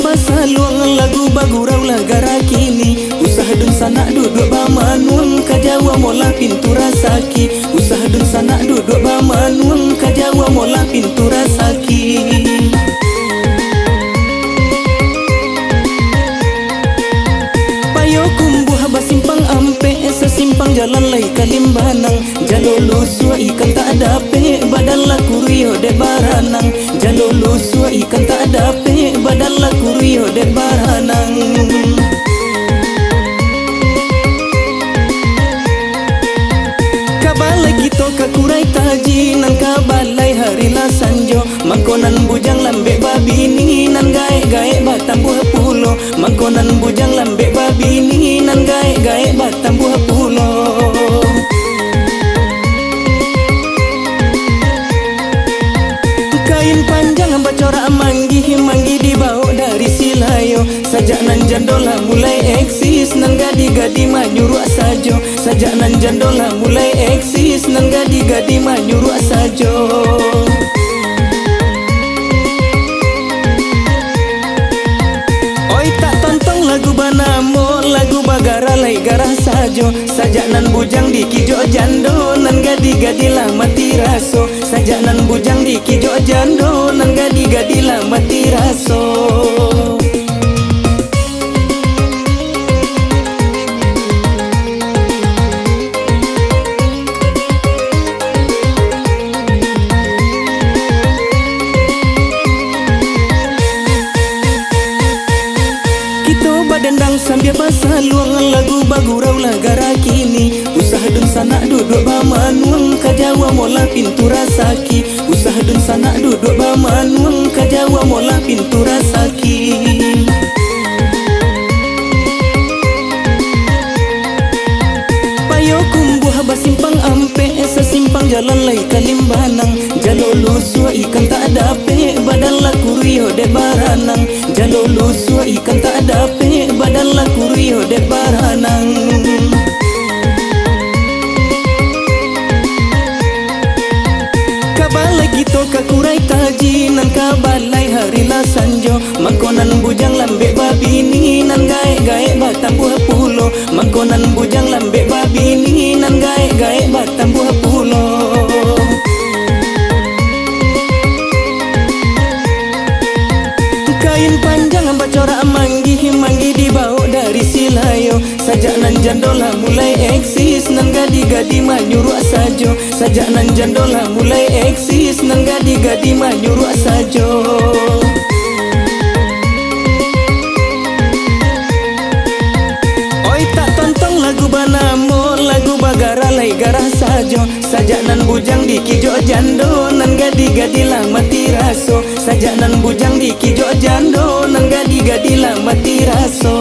bahasa luang lagu bagurau lagara kini. Usah dun sanak duduk bamanun kajawa mola pintu rasaki. Usah dun sanak duduk bamanun kajawa mola pintu rasaki. Payo kumbuh basimpang ampe sesimpang jalan lai kalimbanang. Jalolo sua ikan tak dape badalla kurio de baranang. Jalolo sua ikan tak dape badalla kurio de baranang. Kabalai kito kakurai taji nan kabalai hari la sanjo. Mangkonan bujang lambe babini nan gae-gae batam buah pulo. Mangkonan bujang lambe babini nan gae-gae batam buah pulo. Kain panjang bacorak manggi dibawa dari Silayo. Sajak nan jandola mulai eksis nan gadi-gadi manyuruh sajo. Sajak nan jandola mulai eksis nan gadi-gadi manyuruh sajo. Oi tak tonton lagu banamo lagu bagara lai garah sajo. Sajak nan bujang di kijo jando nan gadi-gadi lah mati raso. Sajak nan bujang di kijo jando nan gadi-gadi lah mati raso. Dendang sambil bahasa luang lagu bagurau lagara kini. Usah dun sanak duduk bamanun kajawa mola pintu rasaki. Usah dun sanak duduk bamanun kajawa mola pintu rasaki. Payo kumbuh basimpang ampe sesimpang jalan lai kalimbanang. Jalolo sua ikan tak dape badalla kurio de baranang. Jalolo sua ikan tak dape badalla kurio de baranang. Kabalai kito kakurai taji nan kabalai hari la sanjo. Mangkonan bujang lambe babini nan gae-gae batam buah pulo. Mangkonan bujang lambe babini nan gae-gae batam buah pulo. Kain panjang bacorak manggi dibawa dari Silayo. Sajak nan jandola mulai eksis nan gadi-gadi manyuruh sajo. Sajak nan jandola mulai eksis nan gadi-gadi manyuruh sajo. Oi tak tonton lagu banamo lagu bagara lai garah sajo. Sajak nan bujang di kijo jando nan gadi-gadi lah mati raso. Sajak nan bujang di kijo jando nan gadi-gadi lah mati raso.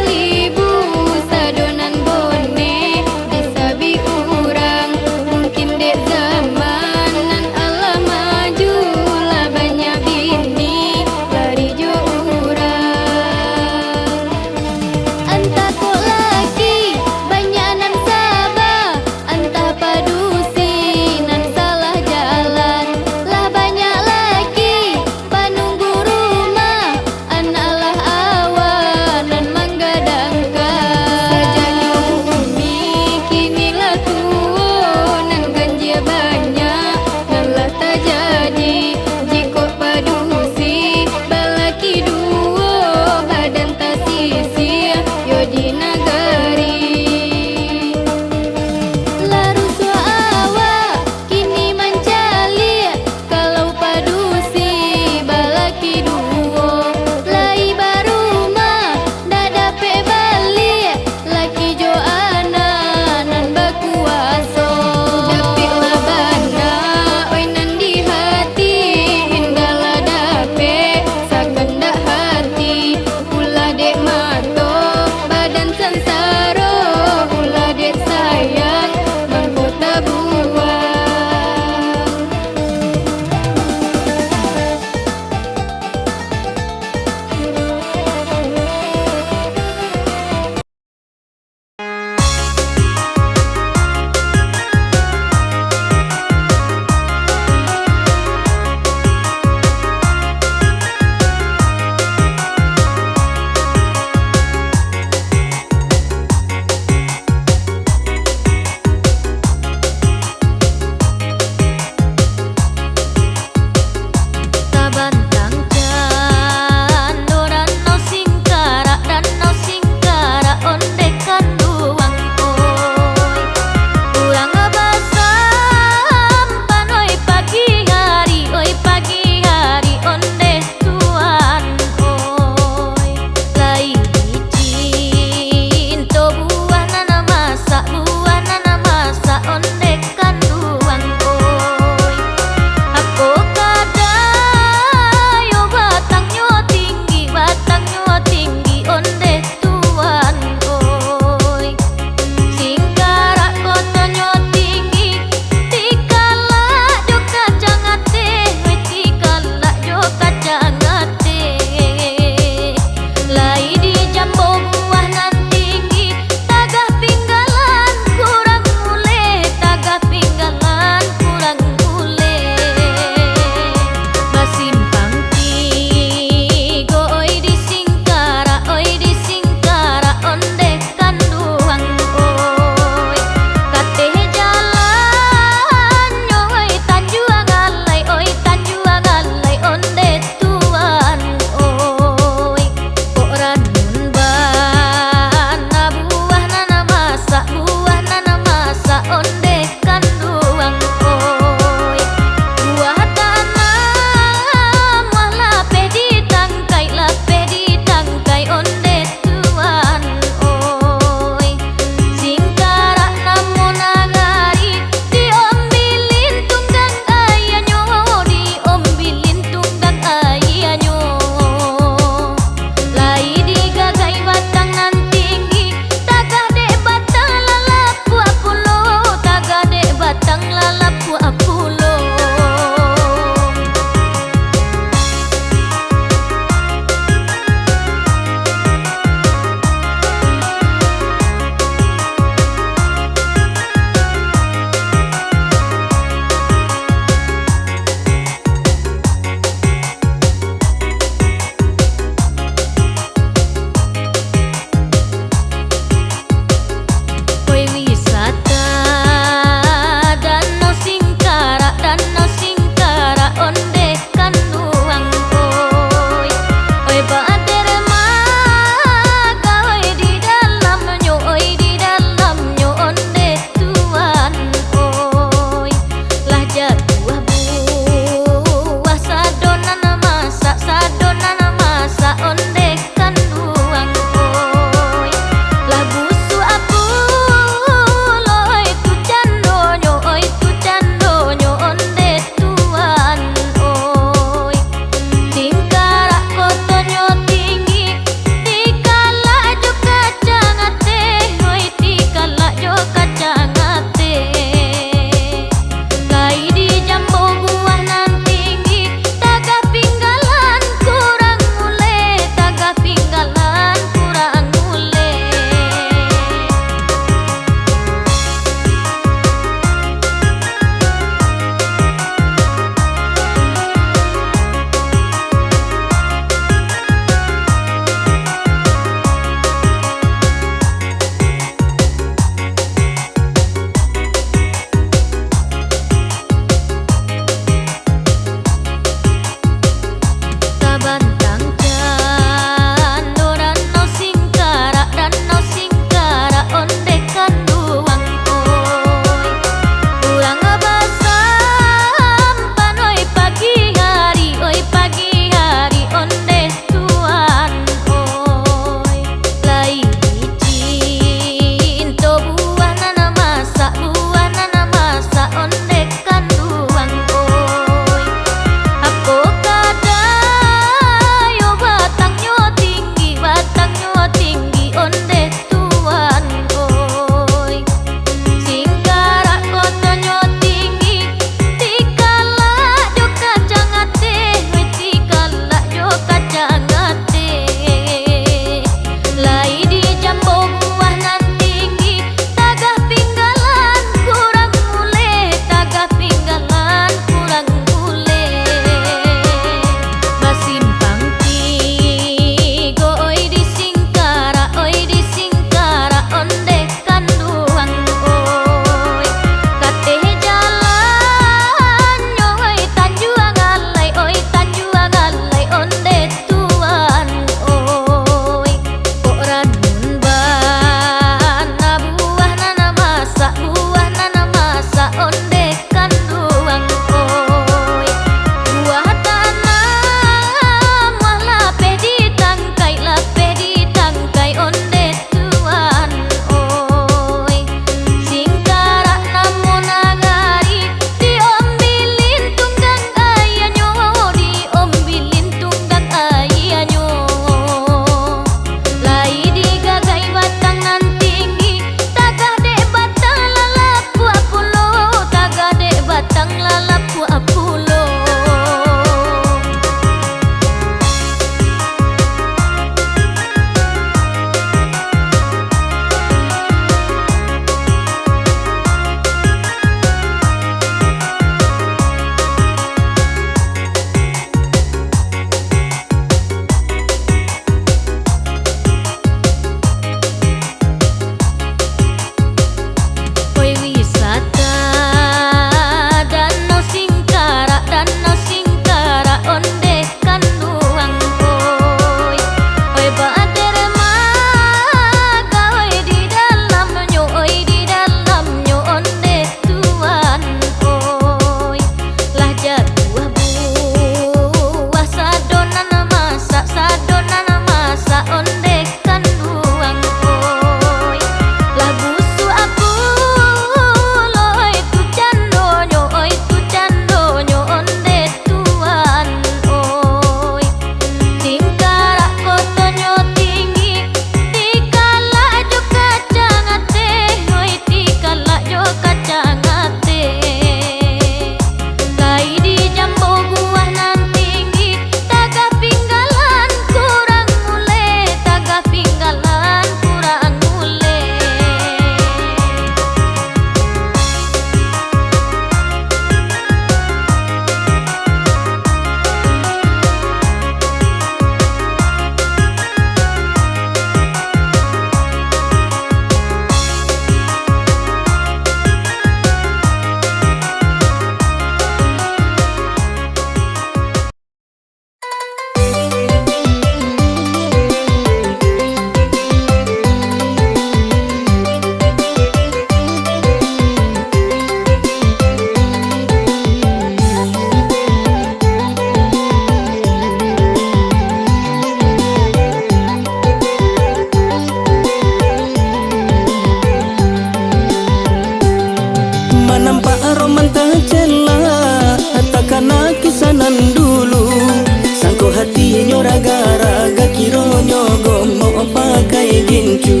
gincu.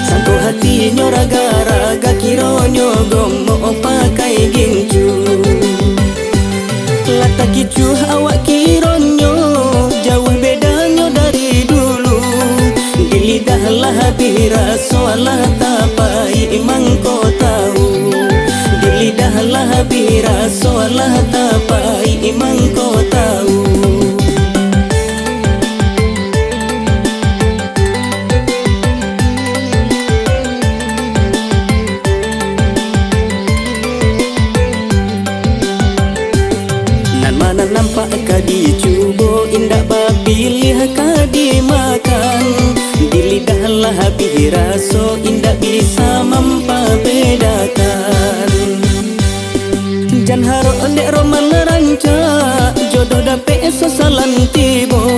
Sangko hati nyo raga-raga kironyo gomo pakai gincu. Lata kicu awak kironyo jauh bedanya dari dulu. Di lidah lah bira soalah tapai imang kau tahu. Di lidah lah bira soalah tapai imang kau tahu. Mana nampak kadi cubo indah bapilih kadi makan. Di lidah lah biraso indah bisa membedakan. Jan haro dek roman ranca jodoh dape sosalan tibo.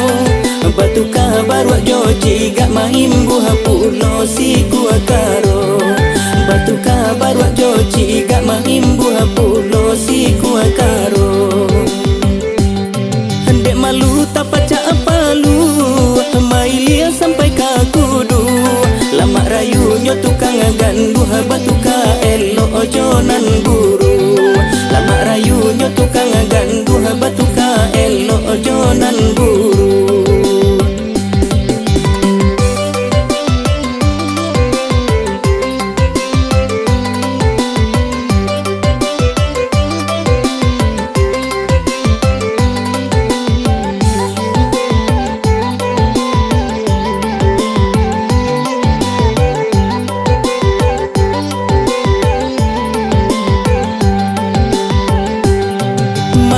Batu kabar wak joji gak main buah pulo si gua karo. Batu kabar wak joji gak main buah pulo si gua karo. Dek malu tak pacak palu mailia sampai ke kudu. Lama rayunya tukang gandu batu ka elo ojonan buru. Lama rayunya tukang gandu batu ka elo ojonan buru.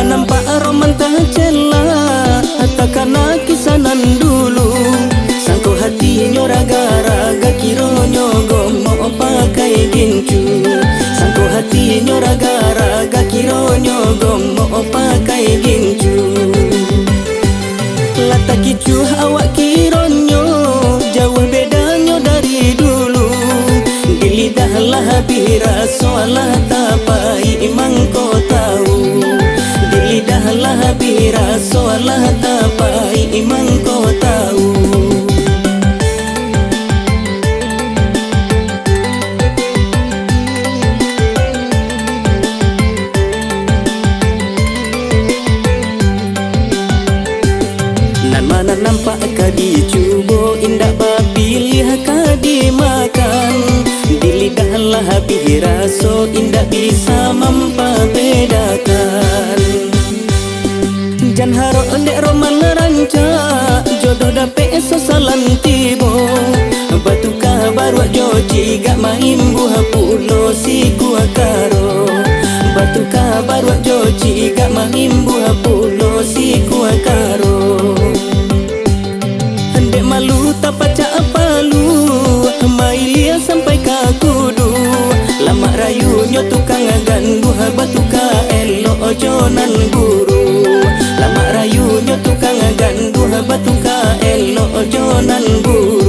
Nampak roman tak celah takana kisanan dulu. Sangko hatinya raga-raga kironyo gomo pakai gincu. Sangko hatinya raga-raga kironyo gomo pakai gincu. Lata kicu awak kironyo jauh bedanya dari dulu. Di lidah lah bira soalah tapai imang kau tahu. Lidah lah bira soalah tapai imang kau tahu. Nan mana nampak kadi cubo indah bapilih kadi makan. Di lidah lah bira so indah bisa membedakan. Jan haro dek roman ranca jodoh dape sosalan tibo. Batu kabar wak joji gak main buah pulo si gua karo. Batu kabar wak joji gak main buah pulo si gua karo. Dek malu tak pacak palu mailia sampai ke kudu. Lama rayunya tukang gandu batu ka elo ojonan buru. Lama rayunya tukang gandu batu ka elo ojonan buru.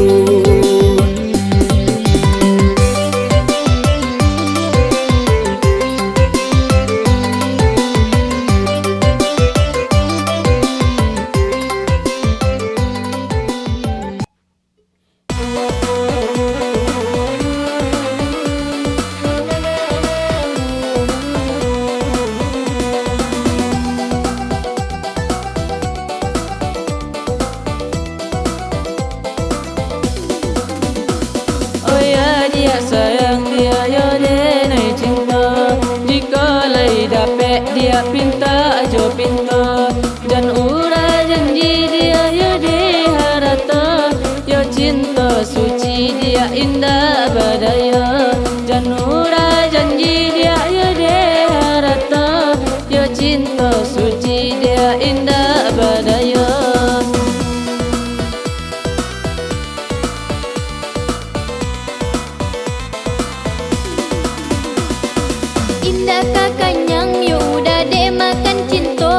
Dia sayang dia yo denai cinta. Jika lai dapat dia pinta ajo pinta. Dan ura janji dia yo di harata. Yo cinta suci dia indah badaya. Dan ura janji dia yo di harata. Yo cinta suci dia indah badaya. Indah kakanyang yo udah dek makan cinta.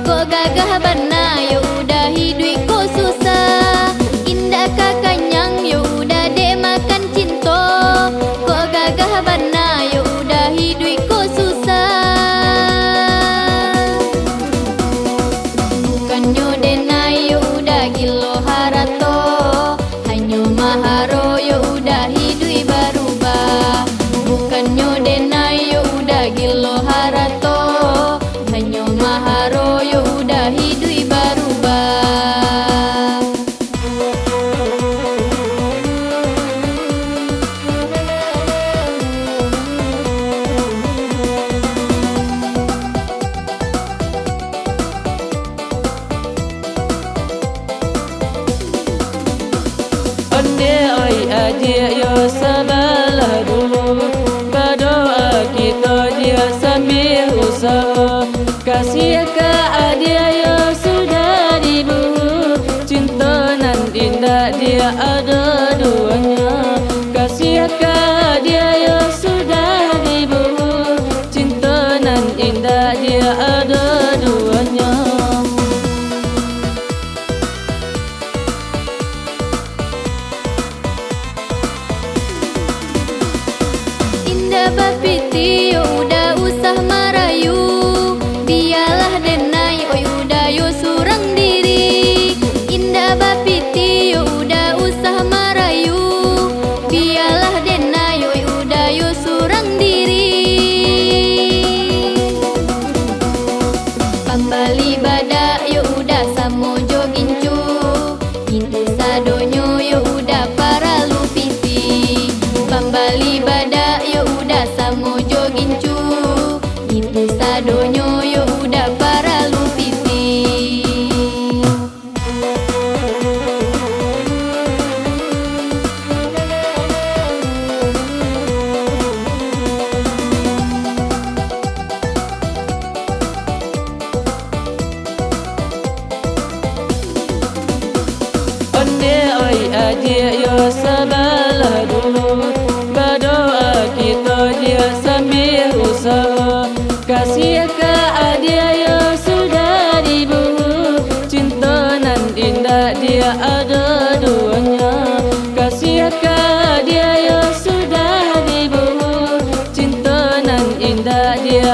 Kok gagah bana yo udah hidup kok susah. Indah kakanyang yo udah dek makan cinta. Kok gagah bana yo udah hidup kok susah. Bukannya denai yo udah gilo harato. Hanyo maharo denai yo udah gilo harato, hanyo maharo yo udah hidui barubah. Onde oi adia yo sabalah dulu, berdoa kita dia sambil usaha. Kasih ke adia yo sudah dibunuh, cinta nan indah dia ada duanya. Kasih ke adia yo sudah dibunuh, cinta nan indah dia ada duanya. Indah bapiti yo udah usah marayu, biarlah denai oi udah yo surang diri. Indah bapiti yo udah usah marayu, biarlah denai oi udah yo surang diri. Pambali bada yo udah samo jogincu, intu sadonyo yo udah para lupiti. Pambali bada yo udah samo jogincu, intu sadonyo yo udah para lupiti. Onde oi adia yo sabalah dulu, berdoa kita dia sambil usaha. Kasih ke adia yo sudah dibunuh, cinta nan indah dia ada duanya. Kasih ke adia yo sudah dibunuh, cinta nan indah dia